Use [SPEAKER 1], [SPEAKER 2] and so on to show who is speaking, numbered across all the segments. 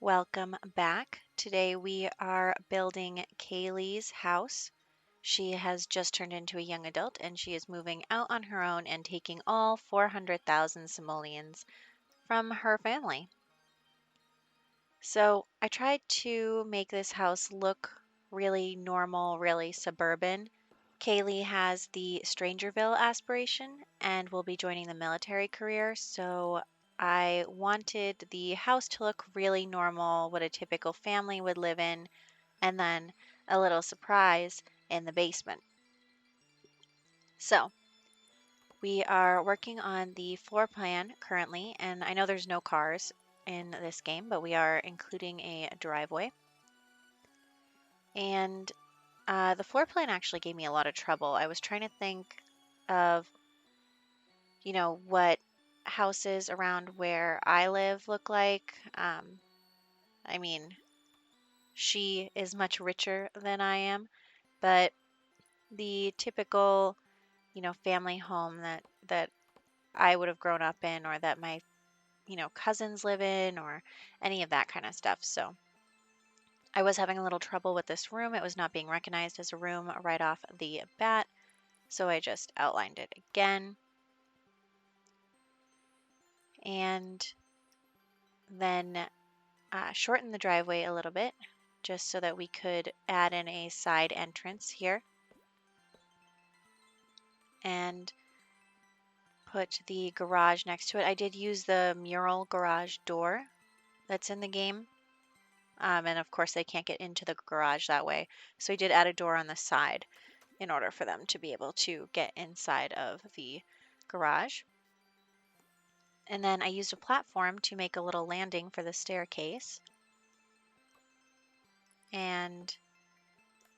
[SPEAKER 1] Welcome back. Today we are building Kaylee's house. She has just turned into a young adult and she is moving out on her own and taking all 400,000 simoleons from her family. So I tried to make this house look really normal, really suburban. Kaylee has the Strangerville aspiration and will be joining the military career, so I wanted the house to look really normal, what a typical family would live in, and then a little surprise in the basement. So, we are working on the floor plan currently, and I know there's no cars in this game, but we are including a driveway. And the floor plan actually gave me a lot of trouble. I was trying to think of, what houses around where I live look like. I mean, she is much richer than I am, but the typical, family home that I would have grown up in or that my, cousins live in or any of that kind of stuff. So I was having a little trouble with this room. It was not being recognized as a room right off the bat. So I just outlined it again. And then shortened the driveway a little bit just so that we could add in a side entrance here and put the garage next to it. I did use the mural garage door that's in the game. And of course, they can't get into the garage that way. So I did add a door on the side in order for them to be able to get inside of the garage. And then I used a platform to make a little landing for the staircase. And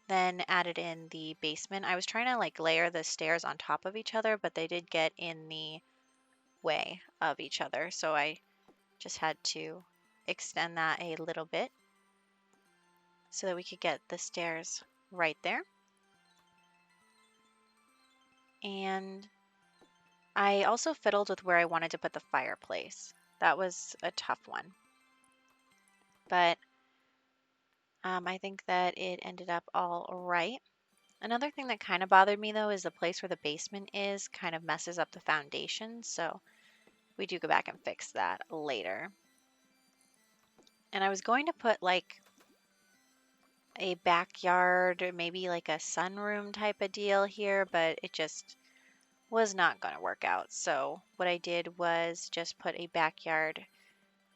[SPEAKER 1] then added in the basement. I was trying to layer the stairs on top of each other, but they did get in the way of each other. So I just had to extend that a little bit so that we could get the stairs right there. And I also fiddled with where I wanted to put the fireplace. That was a tough one. But I think that it ended up all right. Another thing that kind of bothered me though is the place where the basement is kind of messes up the foundation. So we do go back and fix that later. And I was going to put a backyard or maybe like a sunroom type of deal here, but it just was not going to work out. So what I did was just put a backyard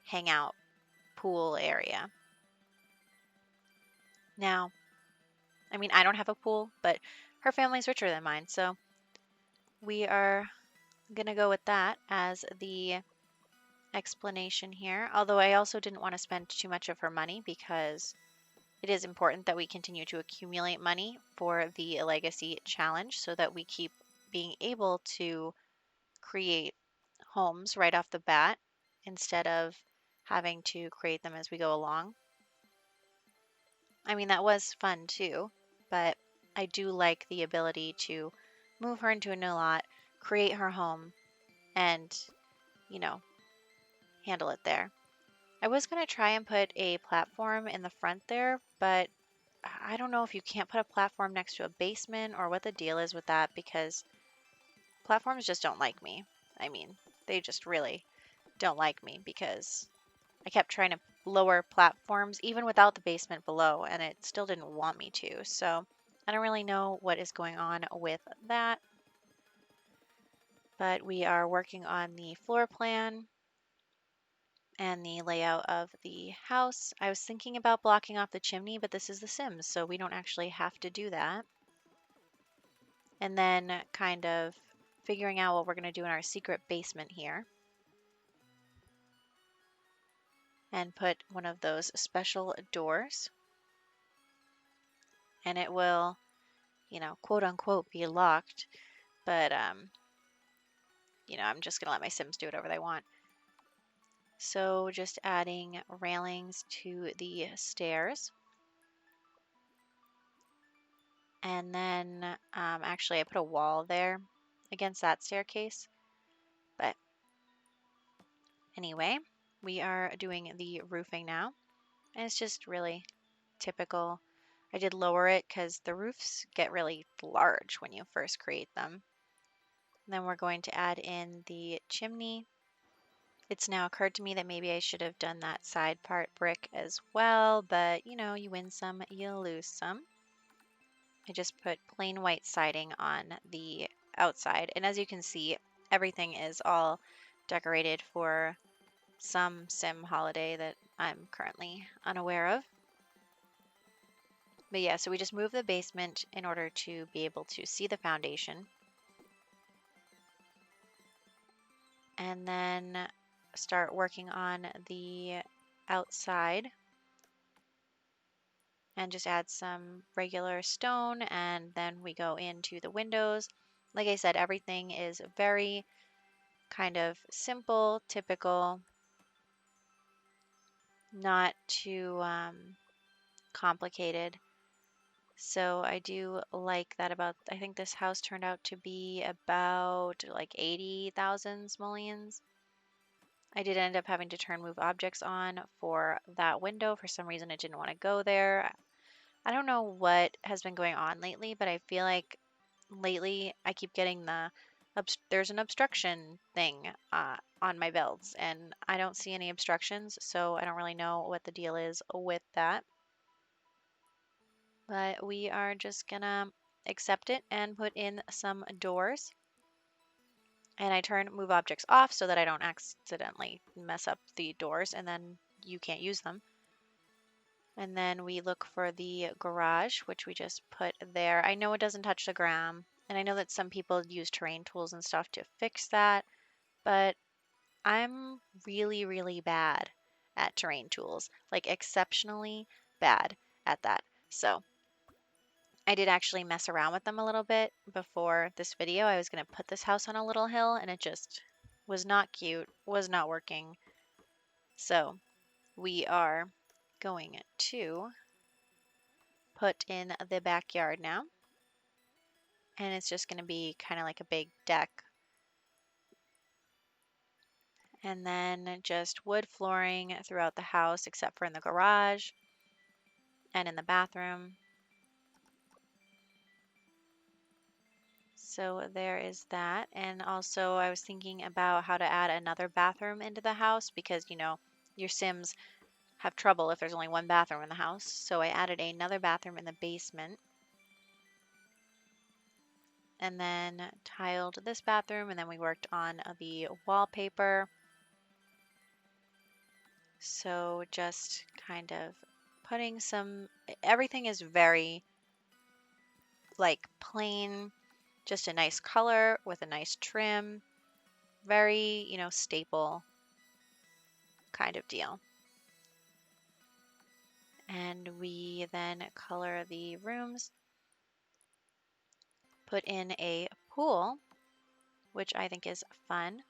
[SPEAKER 1] hangout pool area. Now, I mean, I don't have a pool, but her family's richer than mine, so we are going to go with that as the explanation here. Although I also didn't want to spend too much of her money because it is important that we continue to accumulate money for the legacy challenge so that we keep being able to create homes right off the bat instead of having to create them as we go along. I mean, that was fun too, but I do like the ability to move her into a new lot, create her home, and, handle it there. I was going to try and put a platform in the front there, but I don't know if you can't put a platform next to a basement or what the deal is with that because platforms just don't like me. I mean, they just really don't like me because I kept trying to lower platforms even without the basement below and it still didn't want me to. So I don't really know what is going on with that. But we are working on the floor plan and the layout of the house. I was thinking about blocking off the chimney, but this is The Sims, so we don't actually have to do that. And then kind of figuring out what we're going to do in our secret basement here. And put one of those special doors. And it will, quote unquote, be locked. But, I'm just going to let my Sims do whatever they want. So just adding railings to the stairs. And then actually I put a wall there against that staircase. But anyway, we are doing the roofing now. And it's just really typical. I did lower it because the roofs get really large when you first create them. And then we're going to add in the chimney. It's now occurred to me that maybe I should have done that side part brick as well, but you know, you win some, you lose some. I just put plain white siding on the outside, and as you can see, everything is all decorated for some sim holiday that I'm currently unaware of. But yeah, so we just move the basement in order to be able to see the foundation. And then start working on the outside and just add some regular stone, and then we go into the windows. Like I said, everything is very kind of simple, typical, not too complicated. So I do like that about, I think this house turned out to be about like 80,000 simoleons. I did end up having to turn move objects on for that window. For some reason, it didn't want to go there. I don't know what has been going on lately, but I feel like lately I keep getting there's an obstruction thing on my builds, and I don't see any obstructions, so I don't really know what the deal is with that. But we are just gonna accept it and put in some doors. And I turn move objects off so that I don't accidentally mess up the doors and then you can't use them. And then we look for the garage, which we just put there. I know it doesn't touch the ground, and I know that some people use terrain tools and stuff to fix that, but I'm really, really bad at terrain tools, like exceptionally bad at that. So I did actually mess around with them a little bit before this video. I was going to put this house on a little hill, and it just was not cute, was not working. So we are going to put in the backyard now. And it's just going to be kind of like a big deck. And then just wood flooring throughout the house except for in the garage and in the bathroom. So there is that. And also I was thinking about how to add another bathroom into the house because, you know, your Sims have trouble if there's only one bathroom in the house. So I added another bathroom in the basement. And then tiled this bathroom, and then we worked on the wallpaper. So just kind of putting everything is very like plain, just a nice color with a nice trim, very, you know, staple kind of deal. And we then color the rooms, put in a pool, which I think is fun,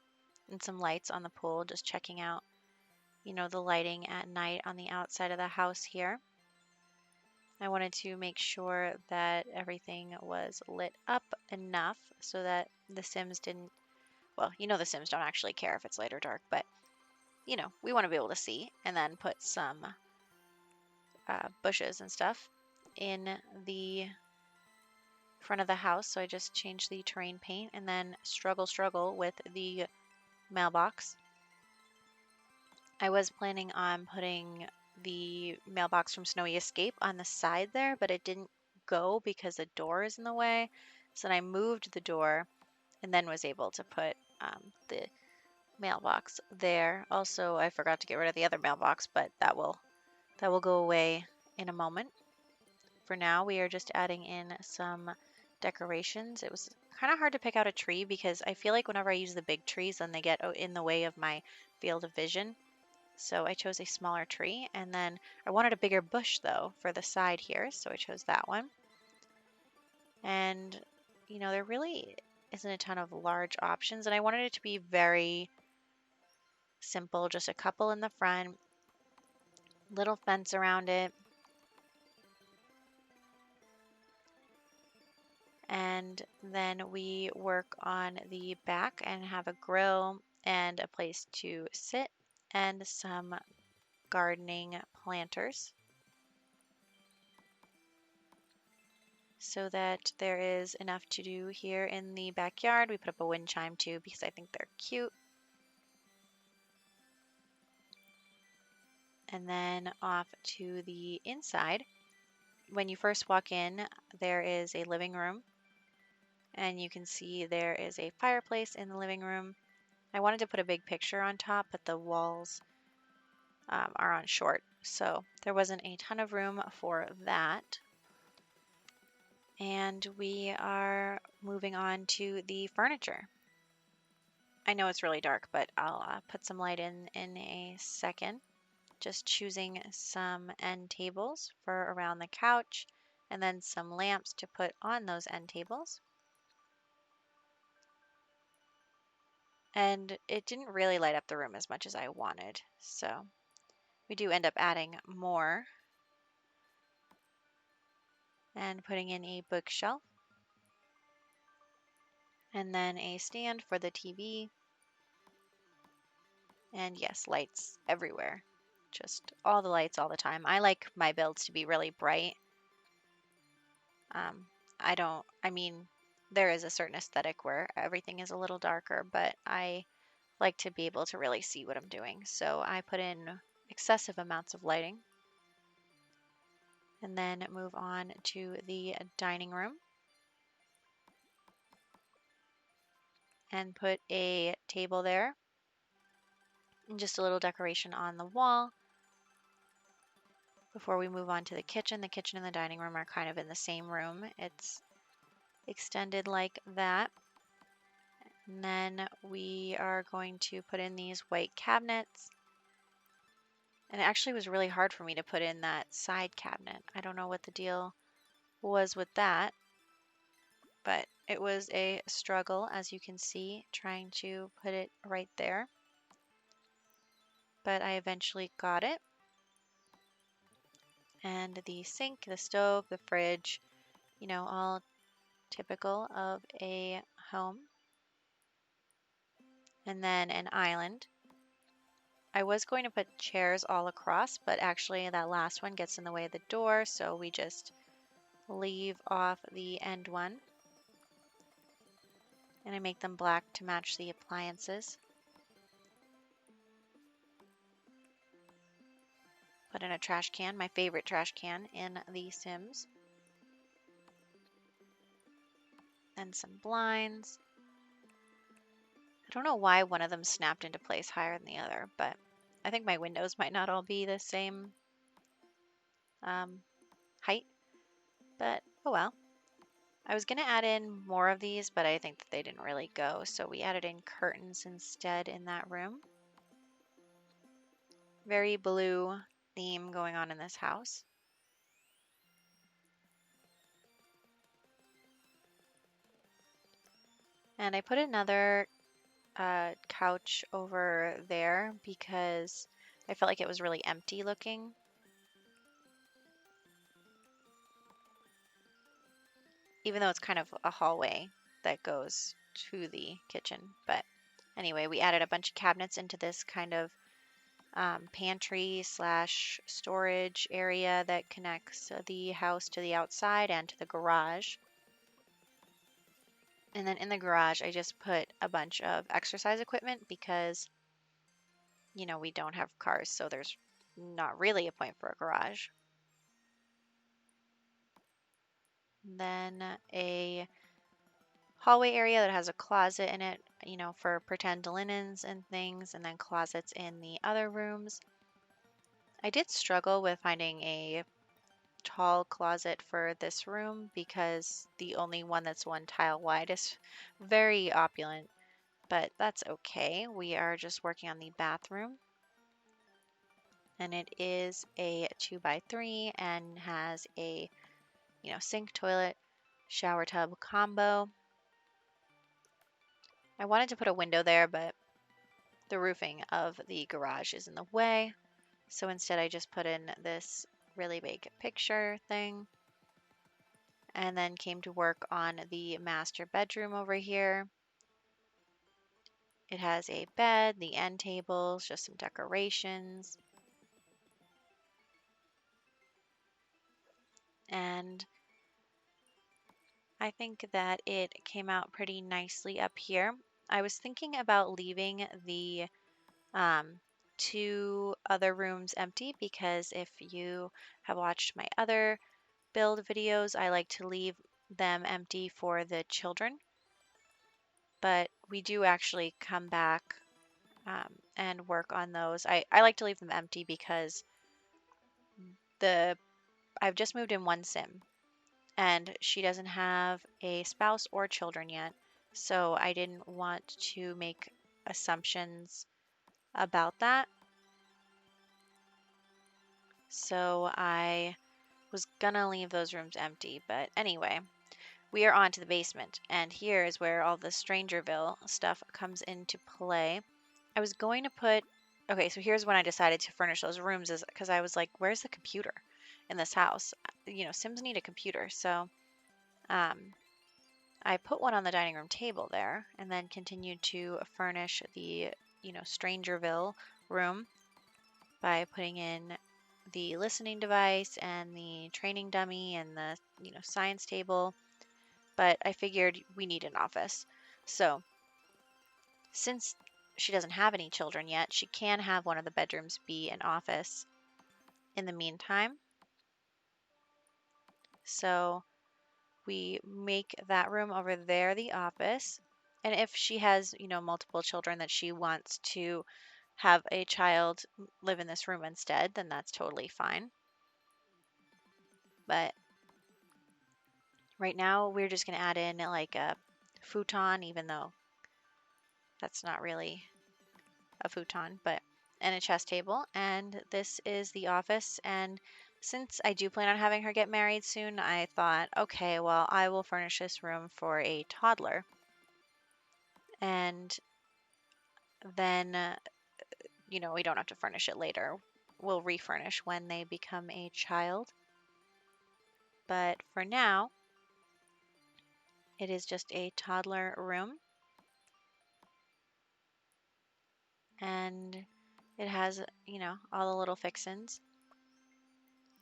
[SPEAKER 1] and some lights on the pool, just checking out, you know, the lighting at night on the outside of the house here. I wanted to make sure that everything was lit up enough so that the Sims didn't, well, you know, the Sims don't actually care if it's light or dark, but, you know, we want to be able to see, and then put some bushes and stuff in the front of the house. So I just changed the terrain paint and then struggle with the mailbox. I was planning on putting the mailbox from Snowy Escape on the side there, but it didn't go because the door is in the way. So then I moved the door and then was able to put the mailbox there. Also, I forgot to get rid of the other mailbox, but that will go away in a moment. For now, we are just adding in some decorations. It was kind of hard to pick out a tree because I feel like whenever I use the big trees, then they get in the way of my field of vision. So I chose a smaller tree, and then I wanted a bigger bush though for the side here, so I chose that one. And you know, there really isn't a ton of large options, and I wanted it to be very simple, just a couple in the front, little fence around it, and then we work on the back and have a grill and a place to sit and some gardening planters so that there is enough to do here in the backyard. We put up a wind chime too because I think they're cute. And then off to the inside. When you first walk in, there is a living room, and you can see there is a fireplace in the living room. I wanted to put a big picture on top, but the walls are on short, so there wasn't a ton of room for that. And we are moving on to the furniture. I know it's really dark, but I'll put some light in a second. Just choosing some end tables for around the couch and then some lamps to put on those end tables. And it didn't really light up the room as much as I wanted, so we do end up adding more and putting in a bookshelf and then a stand for the TV. And yes, lights everywhere. Just all the lights all the time. I like my builds to be really bright. I mean, there is a certain aesthetic where everything is a little darker, but I like to be able to really see what I'm doing. So I put in excessive amounts of lighting. And then move on to the dining room. And put a table there. And just a little decoration on the wall. Before we move on to the kitchen and the dining room are kind of in the same room. It's extended like that. And then we are going to put in these white cabinets. And it actually was really hard for me to put in that side cabinet. I don't know what the deal was with that, but it was a struggle, as you can see, trying to put it right there. But I eventually got it. And the sink, the stove, the fridge, you know, all typical of a home. And then an island. I was going to put chairs all across, but actually that last one gets in the way of the door, so we just leave off the end one. And I make them black to match the appliances. Put in a trash can, my favorite trash can in The Sims. And some blinds. I don't know why one of them snapped into place higher than the other, but I think my windows might not all be the same height, but oh well. I was going to add in more of these, but I think that they didn't really go, so we added in curtains instead in that room. Very blue theme going on in this house. And I put another couch over there because I felt like it was really empty looking. Even though it's kind of a hallway that goes to the kitchen. But anyway, we added a bunch of cabinets into this kind of pantry slash storage area that connects the house to the outside and to the garage. And then in the garage, I just put a bunch of exercise equipment because, you know, we don't have cars, so there's not really a point for a garage. And then a hallway area that has a closet in it, you know, for pretend linens and things, and then closets in the other rooms. I did struggle with finding a tall closet for this room because the only one that's one tile wide is very opulent, but that's okay. We are just working on the bathroom. And it is a 2x3 and has a, you know, sink, toilet, shower tub combo. I wanted to put a window there, but the roofing of the garage is in the way. So instead I just put in this really big picture thing and then came to work on the master bedroom over here. It has a bed, the end tables, just some decorations. And I think that it came out pretty nicely up here. I was thinking about leaving the um, two other rooms empty because if you have watched my other build videos, I like to leave them empty for the children. But we do actually come back and work on those. I like to leave them empty because the I've just moved in one sim and she doesn't have a spouse or children yet. So I didn't want to make assumptions about that. So I was gonna leave those rooms empty. But anyway, we are on to the basement. And here is where all the Strangerville stuff comes into play. I was going to put. Okay, so here's when I decided to furnish those rooms is because I was like, where's the computer in this house? Sims need a computer. So um, I put one on the dining room table there and then continued to furnish the, Strangerville room by putting in the listening device and the training dummy and the, science table. But I figured we need an office. So since she doesn't have any children yet, she can have one of the bedrooms be an office in the meantime. So we make that room over there the office. And if she has, multiple children that she wants to have a child live in this room instead, then that's totally fine. But right now, we're just going to add in like a futon, even though that's not really a futon, but and a chess table. And this is the office. And since I do plan on having her get married soon, I thought, okay, well, I will furnish this room for a toddler. And then, we don't have to furnish it later. We'll refurnish when they become a child. But for now, it is just a toddler room. And it has, all the little fixins.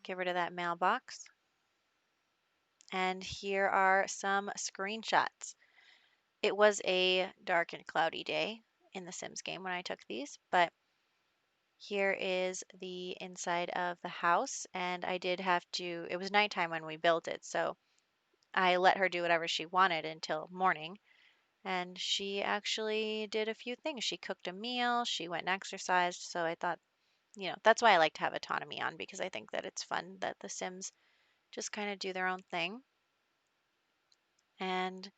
[SPEAKER 1] Get rid of that mailbox. And here are some screenshots. It was a dark and cloudy day in the Sims game when I took these, but here is the inside of the house. And I did have to, it was nighttime when we built it, so I let her do whatever she wanted until morning. And she actually did a few things. She cooked a meal, she went and exercised. So I thought, that's why I like to have autonomy on because I think that it's fun that the Sims just kind of do their own thing. And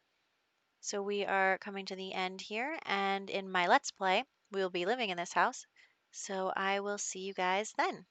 [SPEAKER 1] so we are coming to the end here. And in my Let's Play, we will be living in this house. So I will see you guys then.